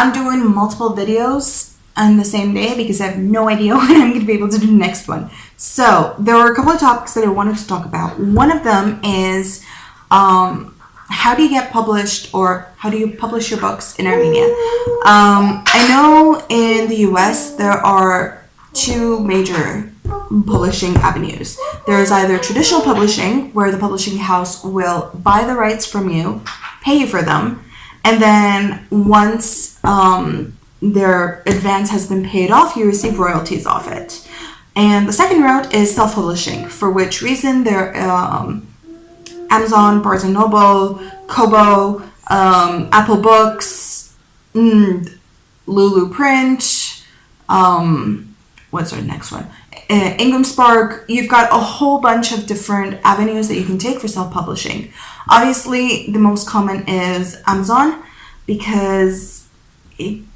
I'm doing multiple videos on the same day because I have no idea when I'm going to be able to do the next one. So there were a couple of topics that I wanted to talk about. One of them is how do you get published, or how do you publish your books in Armenia? I know in the US there are two major publishing avenues. There's either traditional publishing, where the publishing house will buy the rights from you, pay you for them, and then once their advance has been paid off, you receive royalties off it. And the second route is self-publishing, for which reason there Amazon, Barnes & Noble, Kobo, Apple Books, Lulu Print, what's our next one? Ingram Spark. You've got a whole bunch of different avenues that you can take for self-publishing. Obviously, the most common is Amazon, because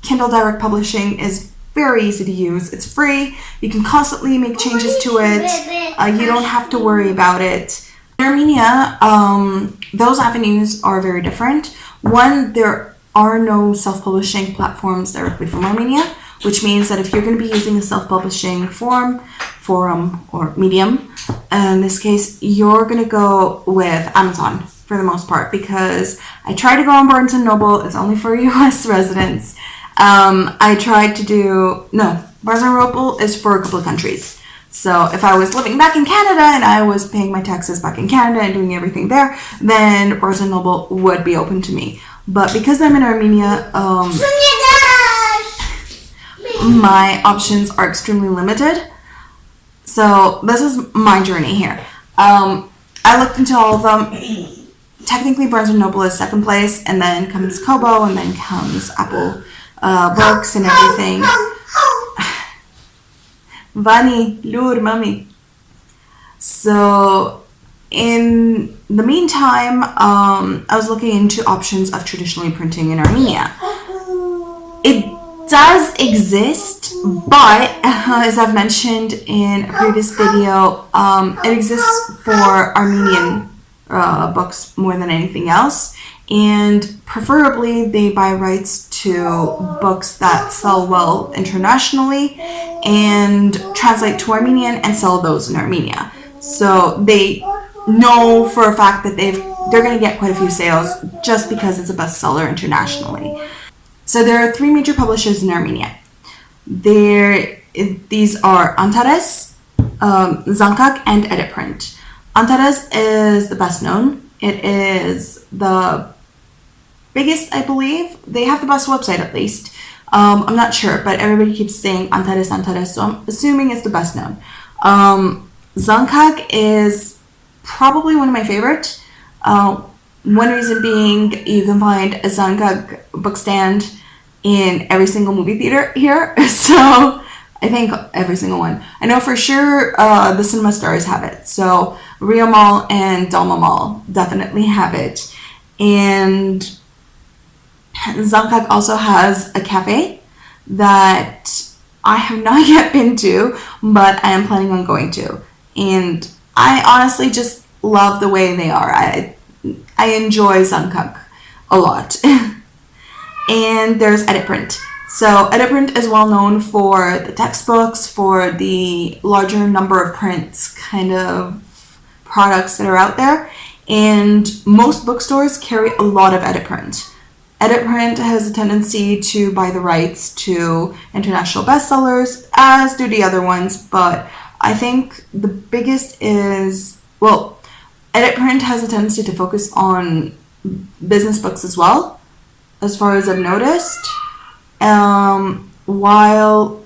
Kindle Direct Publishing is very easy to use. It's free. You can constantly make changes to it. You don't have to worry about it. In Armenia, those avenues are very different. One, there are no self-publishing platforms directly from Armenia, which means that if you're going to be using a self-publishing forum, or medium, in this case, you're going to go with Amazon for the most part, because I tried to go on Barnes & Noble. It's only for US residents. Barnes & Noble is for a couple of countries. So if I was living back in Canada and I was paying my taxes back in Canada and doing everything there, then Barnes & Noble would be open to me. But because I'm in Armenia, my options are extremely limited. So this is my journey here. I looked into all of them. Technically, Barnes & Noble is second place, and then comes Kobo, and then comes Apple Books and everything. Vani, lur, mami. So in the meantime, I was looking into options of traditionally printing in Armenia. It does exist, but as I've mentioned in a previous video, it exists for Armenian books more than anything else, and preferably they buy rights to books that sell well internationally and translate to Armenian and sell those in Armenia. So they know for a fact that they're going to get quite a few sales just because it's a bestseller internationally. So there are three major publishers in Armenia. These are Antares, Zankak, and Editprint. Antares is the best known. It is the biggest, I believe. They have the best website, at least. I'm not sure, but everybody keeps saying Antares, so I'm assuming it's the best known. Zankak is probably one of my favorite. One reason being, you can find a Zankak book stand in every single movie theater here. So I think every single one. I know for sure the cinema stars have it. So Rio Mall and Dalma Mall definitely have it. And Zankak also has a cafe that I have not yet been to, but I am planning on going to. And I honestly just love the way they are. I enjoy Zankak a lot. And there's Editprint. So Editprint is well known for the textbooks, for the larger number of prints kind of products that are out there. And most bookstores carry a lot of Editprint. Editprint has a tendency to buy the rights to international bestsellers, as do the other ones, but I think the biggest is, Editprint has a tendency to focus on business books as well, as far as I've noticed, while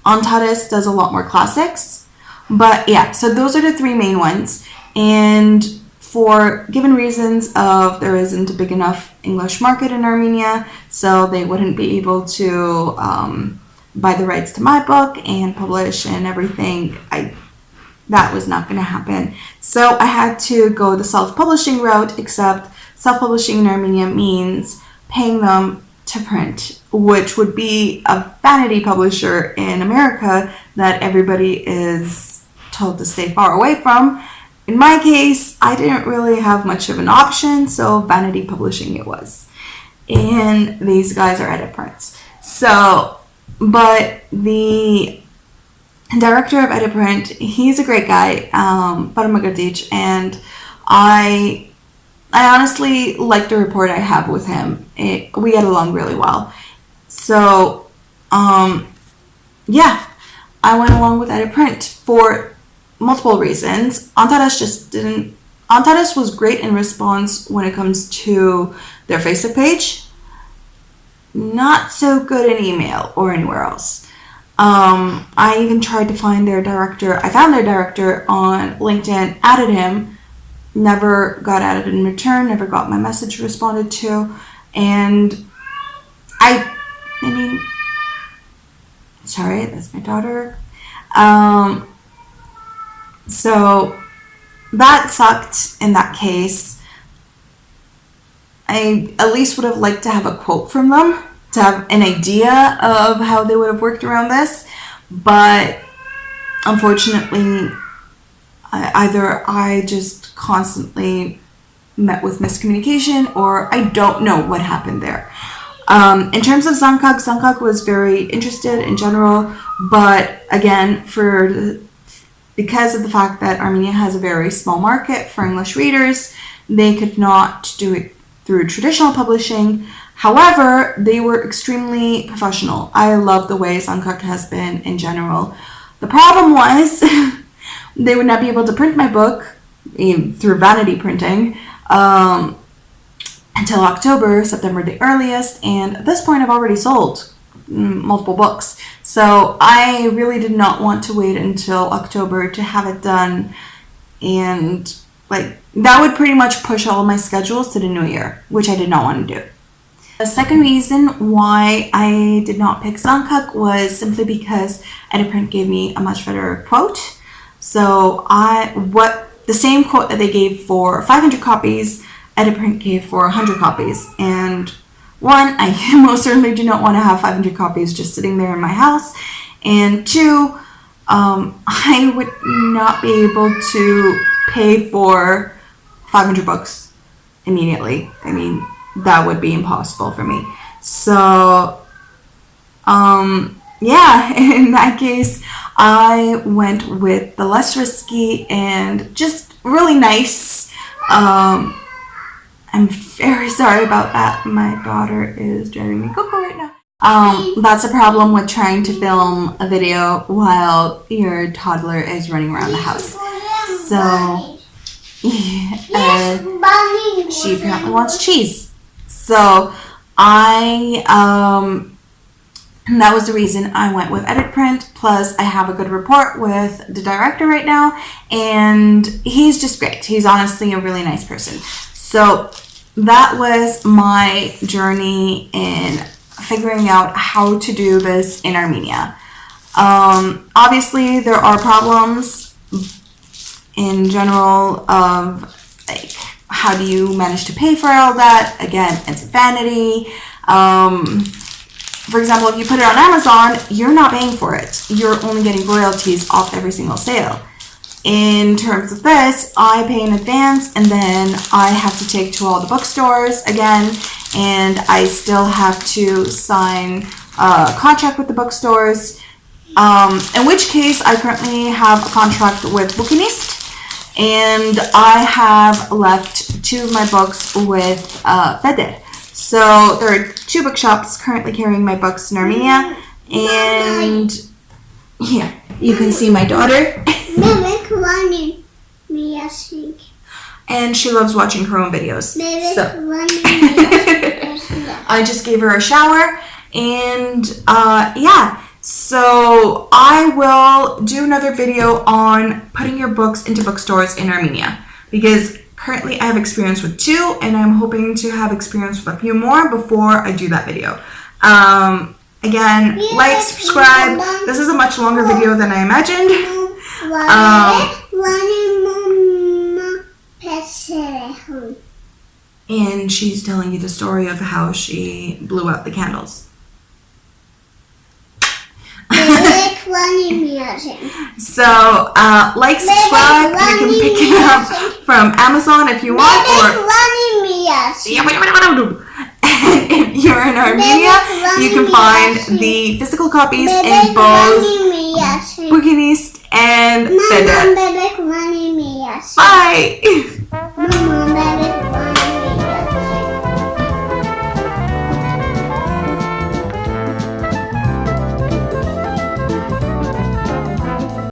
Antares does a lot more classics. But yeah, so those are the three main ones, and for given reasons of there isn't a big enough English market in Armenia, so they wouldn't be able to buy the rights to my book and publish and everything. That was not going to happen. So I had to go the self-publishing route, except self-publishing in Armenia means paying them to print, which would be a vanity publisher in America that everybody is told to stay far away from. In my case, I didn't really have much of an option, so vanity publishing it was. And these guys are Editprints. So, but the director of Editprint, he's a great guy, Paramagadich, and I honestly like the rapport I have with him. We get along really well. So, yeah, I went along with Editprint for multiple reasons. Antares was great in response when it comes to their Facebook page. Not so good in email or anywhere else. I even tried to find their director. I found their director on LinkedIn, added him, never got added in return, never got my message responded to, and I mean, sorry, that's my daughter. So that sucked in that case. I at least would have liked to have a quote from them, to have an idea of how they would have worked around this, but unfortunately, either I just constantly met with miscommunication, or I don't know what happened there. In terms of Zankak was very interested in general, but again, because of the fact that Armenia has a very small market for English readers, they could not do it through traditional publishing. However, they were extremely professional. I love the way Zankak has been in general. The problem was they would not be able to print my book through vanity printing until September the earliest, and at this point I've already sold multiple books. So I really did not want to wait until October to have it done, and that would pretty much push all of my schedules to the new year, which I did not want to do. The second reason why I did not pick Zankak was simply because Editprint gave me a much better quote. So the same quote that they gave for 500 copies, Editprint gave for 100 copies. And one, I most certainly do not want to have 500 copies just sitting there in my house. And two, I would not be able to pay for 500 books immediately. I mean, that would be impossible for me. So, yeah, in that case, I went with the less risky and just really nice. I'm very sorry about that. My daughter is driving me cuckoo right now. That's a problem with trying to film a video while your toddler is running around the house. So, she apparently wants cheese. So, that was the reason I went with Editprint. Plus, I have a good rapport with the director right now, and he's just great. He's honestly a really nice person. So that was my journey in figuring out how to do this in Armenia. Obviously, there are problems in general of how do you manage to pay for all that? Again, it's vanity. For example, if you put it on Amazon, you're not paying for it. You're only getting royalties off every single sale. In terms of this, I pay in advance, and then I have to take to all the bookstores again, and I still have to sign a contract with the bookstores, in which case I currently have a contract with Bookinist, and I have left 2 of my books with Feder. So there are 2 bookshops currently carrying my books in Armenia, and yeah, you can see my daughter. And she loves watching her own videos. So I just gave her a shower, and yeah. So I will do another video on putting your books into bookstores in Armenia, because currently I have experience with 2, and I'm hoping to have experience with a few more before I do that video. Again, like, subscribe. This is a much longer video than I imagined. And she's telling you the story of how she blew out the candles. So, like, subscribe. You can pick it up from Amazon if you want, or if you're in Armenia, you can find the physical copies in both Bukinist and Bede. Bye!